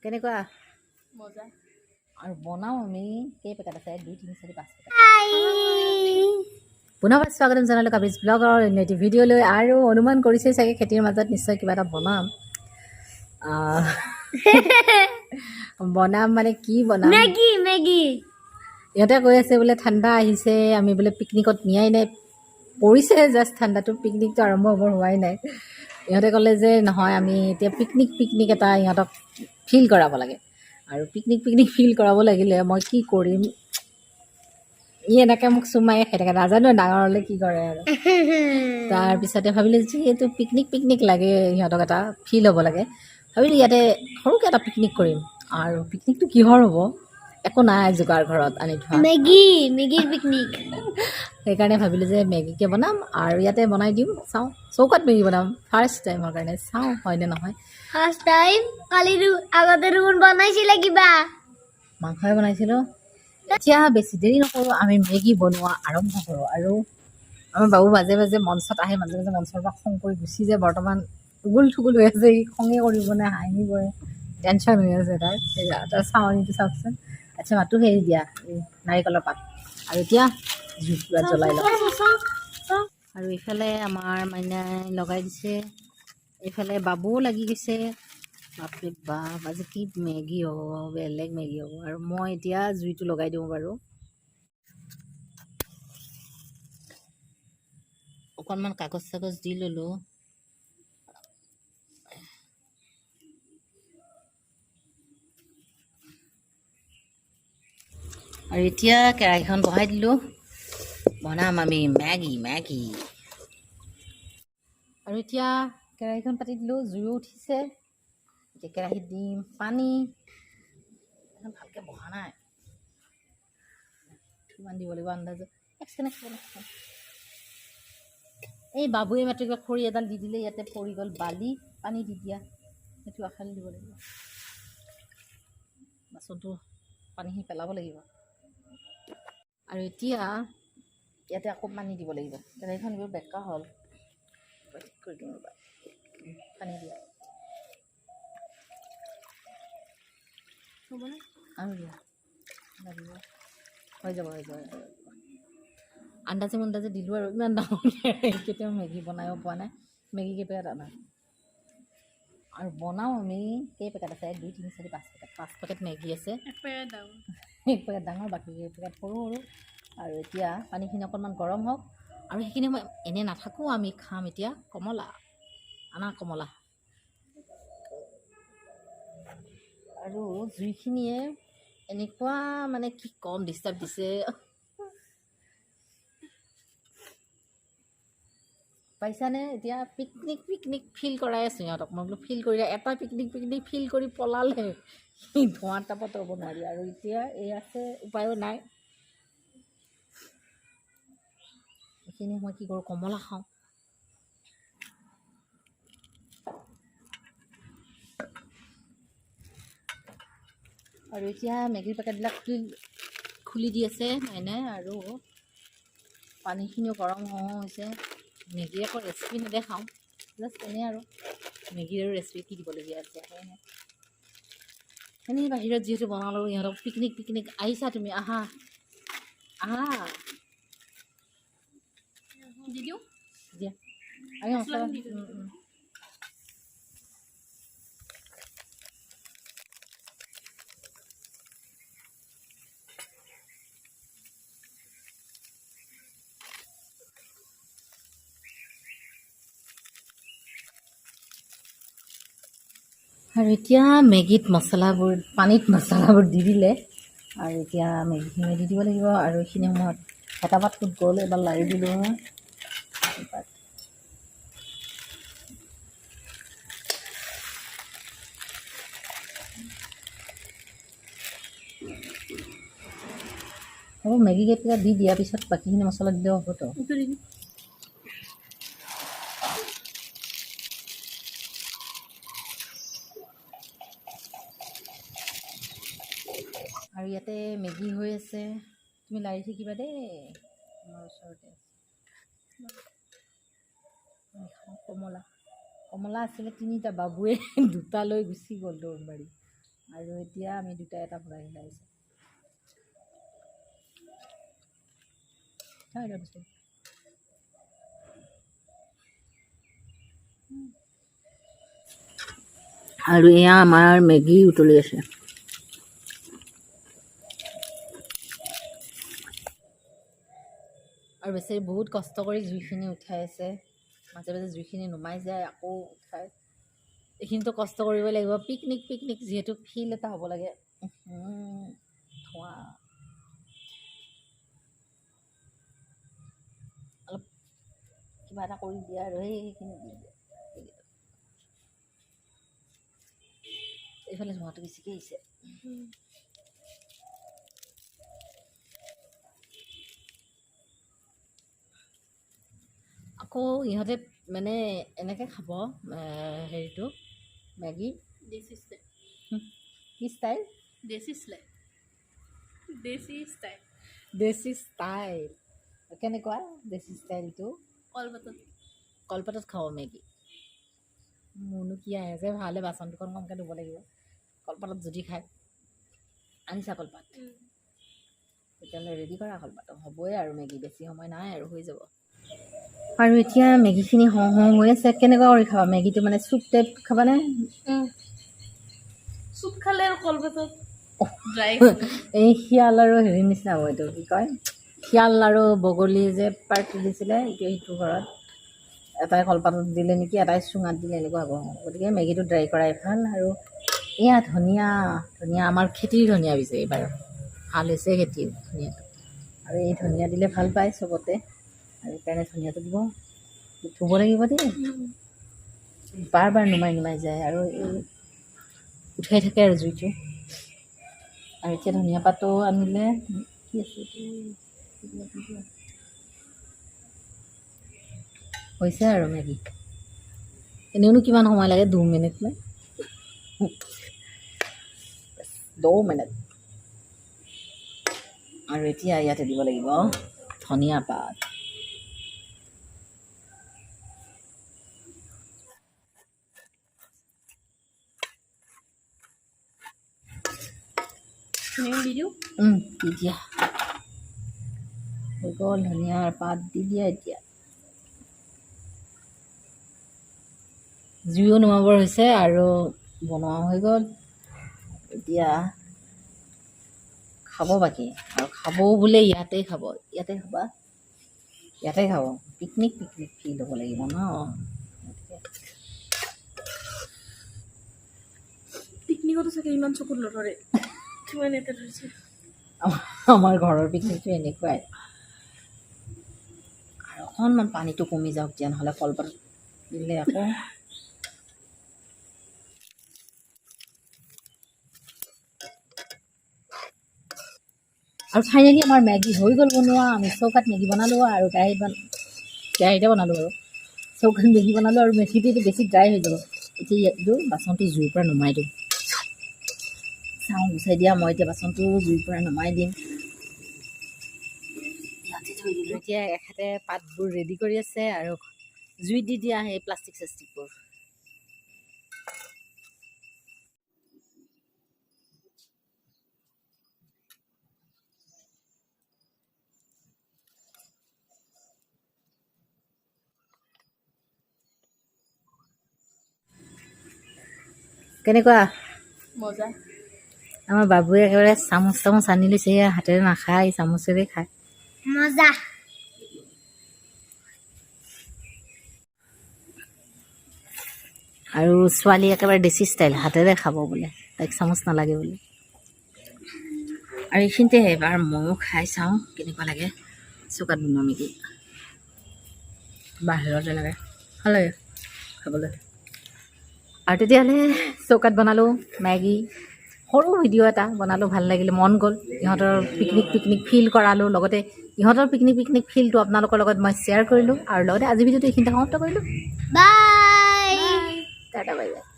কেনেকুৱা মজা আৰু বনাওঁ আমি কেই পেকেট আছে 1 2 3 4 5 পেকেট পুনৰ স্বাগতম জনালোঁ কাবিজ ব্লগৰ এটি ভিডিঅ'লৈ আৰু অনুমান কৰিছে চাগে খেতিৰ মাজত নিশ্চয় কিবা এটা বনাম বনাম মানে কি বনাম মেগী ইহঁতে কৈ আছে বোলে ঠাণ্ডা আহিছে আমি বোলে পিকনিকত নিয়াই নাই পৰিছে জাষ্ট ঠাণ্ডাটো পিকনিকটো আৰম্ভ হোৱাই নাই ইহঁতে ক'লে যে নহয় আমি এতিয়া পিকনিক এটা ইহঁতক ফিল কৰাব লাগে আৰু পিকনিক ফিল কৰাব লাগিলে মই কি কৰিম ই এনেকৈ মোক চুমাই খাই থাকে নাজানো ডাঙৰ হ'লে কি কৰে আৰু তাৰপিছতে ভাবিলোঁ যে এইটো পিকনিক লাগে সিহঁতক এটা ফিল হ'ব লাগে ভাবিলোঁ ইয়াতে সৰুকৈ এটা পিকনিক কৰিম আৰু পিকনিকটো কিহৰ হ'ব একো নাই যোগাৰ ঘৰত আনি থোৱা মেগীৰ পিকনিক সেইকাৰণে ভাবিলোঁ যে মেগীকে বনাম আৰু ইয়াতে বনাই দিওঁ চাওঁ চৌকাত মেগী বনাম ফাৰ্ষ্ট টাইমৰ কাৰণে চাওঁ হয়নে নহয় ফাৰ্ষ্ট টাইম কালি আগতে দেখোন বনাইছিলে কিবা মাংসই বনাইছিলোঁ এতিয়া বেছি দেৰি নকৰোঁ আমি মেগী বনোৱা আৰম্ভ কৰোঁ আৰু আমাৰ বাবু মাজে মাজে মঞ্চত আহে মাজে মাজে মঞ্চৰ পৰা খং কৰি গুচি যায় বৰ্তমান উগুল থুগুল হৈ আছে সি খঙে কৰিবনে হাঁহিবই টেনশ্যন হৈ আছে তাৰ চাৱনীটো চাওকচোন আচ্ছা মাতো হেৰি দিয়া এই নাৰিকলৰ পাত আৰু এতিয়া জুইকুৰা জ্বলাই লওঁ আৰু এইফালে আমাৰ মাইনাই লগাই দিছে এইফালে বাবুও লাগি গৈছে বাপৰে বাপ আজি কি মেগী হ'ব বেলেগ মেগী হ'ব আৰু মই এতিয়া জুইটো লগাই দিওঁ বাৰু অকণমান কাগজ চাগজ দি ল'লোঁ আৰু এতিয়া কেৰাহীখন বহাই দিলোঁ বনাম আমি মেগী আৰু এতিয়া কেৰাহীখন পাতি দিলোঁ জুইও উঠিছে এতিয়া কেৰাহীত দিম পানী ভালকৈ বহা নাই কিমান দিব লাগিব আন্দাজত এই বাবুৱে মাত্ৰ কিবা খৰি এডাল দি দিলে ইয়াতে পৰি গ'ল বালি পানী দি দিয়া সেইটো আখালি দিব লাগিব বাচনটো পানীখিনি পেলাব লাগিব আৰু এতিয়া ইয়াতে আকৌ পানী দিব লাগিব কেৰাহীখন এইবোৰ বেকা হ'ল ঠিক কৰি দিওঁ ৰ'বা পানী দিয়া আৰু দিয়া লাগিব হৈ যাব আন্দাজে দিলোঁ আৰু ইমান ডাঙৰ কেতিয়াও মেগী বনাইও পোৱা নাই মেগী কেইপেকেট আনা আৰু বনাওঁ আমি কেই পেকেট আছে 1 2 3 4 5 পেকেট মেগী আছে এক পেকেট ডাঙৰ বাকী কেইপেকেট সৰু আৰু এতিয়া পানীখিনি অকণমান গৰম হওক আৰু সেইখিনি মই এনেই নাথাকোঁ আমি খাম এতিয়া কমলা আৰু জুইখিনিয়ে এনেকুৱা মানে কি কম ডিষ্টাৰ্ব দিছে পাইছানে এতিয়া পিকনিক ফিল কৰাই আছোঁ সিহঁতক মই বোলো ফিল কৰি এটা পিকনিক ফিল কৰি পলালে ধোঁৱা টাপত ৰ'ব নোৱাৰি আৰু এতিয়া এই আছে উপায়ো নাই এইখিনি মই কি কৰোঁ কমলা খাওঁ আৰু এতিয়া মেগীৰ পেকেটবিলাক খুলি দি আছে হয়নে আৰু পানীখিনিও গৰম হৈছে মেগী আকৌ ৰেচিপি নেদেখাওঁ জাষ্ট এনেই আৰু মেগীৰ আৰু ৰেচিপি কি দিবলগীয়া আছে এনেই বাহিৰত যিহেতু বনালোঁ ইহঁতক পিকনিক আহিছা তুমি আহা দি দিওঁ দিয়া আমি মছলা আৰু এতিয়া মেগীত পানীত মছলাবোৰ দি দিলে আৰু এতিয়া মেগীখিনি দি দিব লাগিব আৰু এইখিনি সময়ত হেতাপাত ফুট গ'ল এবাৰ লাৰি দিলোঁ হ'ব মেগী কেইটা দি দিয়াৰ পিছত বাকীখিনি মছলা দিলেও হ'বতো আৰু ইয়াতে মেগী হৈ আছে তুমি লাৰি থাকিবা দেই আমাৰ ওচৰতে কমলা আছিলে 3টা বাবুৱে 2টা লৈ গুচি গ'ল দৌৰ মাৰি আৰু এতিয়া আমি দুটা এটা ভৰাই খাইছোঁ আৰু এয়া আমাৰ মেগী উতলি আছে আৰু বেচেৰি বহুত কষ্ট কৰি জুইখিনি উঠাই আছে মাজে মাজে জুইখিনি নুমাই যায় আকৌ উঠাই এইখিনিতো কষ্ট কৰিব লাগিব পিকনিক পিকনিক যিহেতু ফিল এটা হ'ব লাগে ধোঁৱা অলপ কিবা এটা কৰি দিয়া আৰু সেইখিনি দি দিয়া এইফালে ধোঁৱাটো বেছিকৈ আহিছে আকৌ ইহঁতে মানে এনেকৈ খাব হেৰিটো মেগী দেশী ষ্টাইল কি ষ্টাইল দেশী ষ্টাইল দেশী ষ্টাইল দেশী ষ্টাইল কেনেকুৱা দেশী ষ্টাইলটো কলপাতত কলপাতত খাব মেগী মোৰনো কি আহে যে ভালে বাচন দুখন কমকৈ ধুব লাগিব কলপাতত যদি খায় আনিছা কলপাত তেতিয়াহ'লে ৰেডি কৰা কলপাতত হ'বই আৰু মেগী বেছি সময় নাই আৰু হৈ যাব আৰু এতিয়া মেগীখিনি হওঁ হওঁ হৈ আছে কেনেকুৱা কৰি খাবা মেগীটো মানে চুপ টাইপ খাবানে চুপ খালে আৰু কলপাতত ড্ৰাই এই শিয়াল আৰু হেৰি নিচিনা হ'ব এইটো কি কয় শিয়াল আৰু বগলী যে পাৰ্টি দিছিলে এইটো সেইটো ঘৰত এটাই কলপাতত দিলে নেকি এটাই চুঙাত দিলে এনেকুৱা হ'ব গতিকে মেগীটো ড্ৰাই কৰাই ভাল আৰু এয়া ধনিয়া ধনিয়া আমাৰ খেতিৰ ধনিয়া পিছে এইবাৰ ভাল হৈছে খেতিৰ ধনিয়াটো আৰু এই ধনিয়া দিলে ভাল পায় চবতে আৰু সেইকাৰণে ধনিয়াটো দিব ধুব লাগিব দেই বাৰ বাৰ নুমাই নুমাই যায় আৰু এই উঠাই থাকে আৰু জুইটো আৰু এতিয়া ধনিয়া পাতো আনিলে কি আছে হৈছে আৰু মেগী এনেওনো কিমান সময় লাগে 2 মিনিট নে 2 মিনিট আৰু এতিয়া ইয়াতে দিব লাগিব ধনিয়া পাত দি দিওঁ দি দিয়া হৈ গ'ল ধনিয়াৰ পাত দি দিয়া এতিয়া জুইও নুমাবৰ হৈছে আৰু বনোৱা হৈ গ'ল এতিয়া খাব বাকী আৰু খাবও বোলে ইয়াতেই খাব ইয়াতে খাবা ইয়াতে খাব পিকনিক পিকনিক ফিল হ'ব লাগিব ন পিকনিকতো চাগে ইমান চকুত নধৰে কিমান এটা ধৰিছে আমাৰ ঘৰৰ পিকনিকটো এনেকুৱাই আৰু অকণমান পানীটো কমি যাওক দিয়া নহ'লে কলপাত দিলে আকৌ আৰু ফাইনেলি আমাৰ মেগী হৈ গ'ল বনোৱা আমি চৌকাত মেগী বনালোঁ আৰু কেৰাহীতে বনালোঁ আৰু চৌকাত মেগী বনালোঁ আৰু মেগীটো বেছি ড্ৰাই হৈ যাব এতিয়া এইটো বাচনটো জুইৰ পৰা নমাই দিওঁ চাওঁ গুচাই দিয়া মই এতিয়া বাচনটো জুইৰ পৰা নমাই দিম ইয়াতে থৈ দিলোঁ এতিয়া এখেতে পাতবোৰ ৰেডি কৰি আছে আৰু জুইত দি দিয়া সেই প্লাষ্টিক চাষ্টিকবোৰ কেনেকুৱা মজা আমাৰ বাবুৱে একেবাৰে চামুচ আনি লৈছে হাতেৰে নাখায় চামুচেৰে খায় মজা আৰু ছোৱালী একেবাৰে দেশী ষ্টাইল হাতেৰে খাব বোলে তাইক চামুচ নালাগে বোলে আৰু এইখিনিতে এবাৰ ময়ো খাই চাওঁ কেনেকুৱা লাগে চৌকাত বনোৱা মেগী বাহিৰত তেনেকৈ ভাল লাগে খাবলৈ আৰু তেতিয়াহ'লে চৌকাত বনালোঁ মেগী সৰু ভিডিঅ' এটা বনালোঁ ভাল লাগিলে মন গ'ল ইহঁতৰ পিকনিক ফিল কৰালোঁ লগতে ইহঁতৰ পিকনিক ফিলটো আপোনালোকৰ লগত মই শ্বেয়াৰ কৰিলোঁ আৰু লগতে আজি ভিডিঅ'টো এইখিনিতে সমাপ্ত কৰিলোঁ বাই টাটা বাই বাই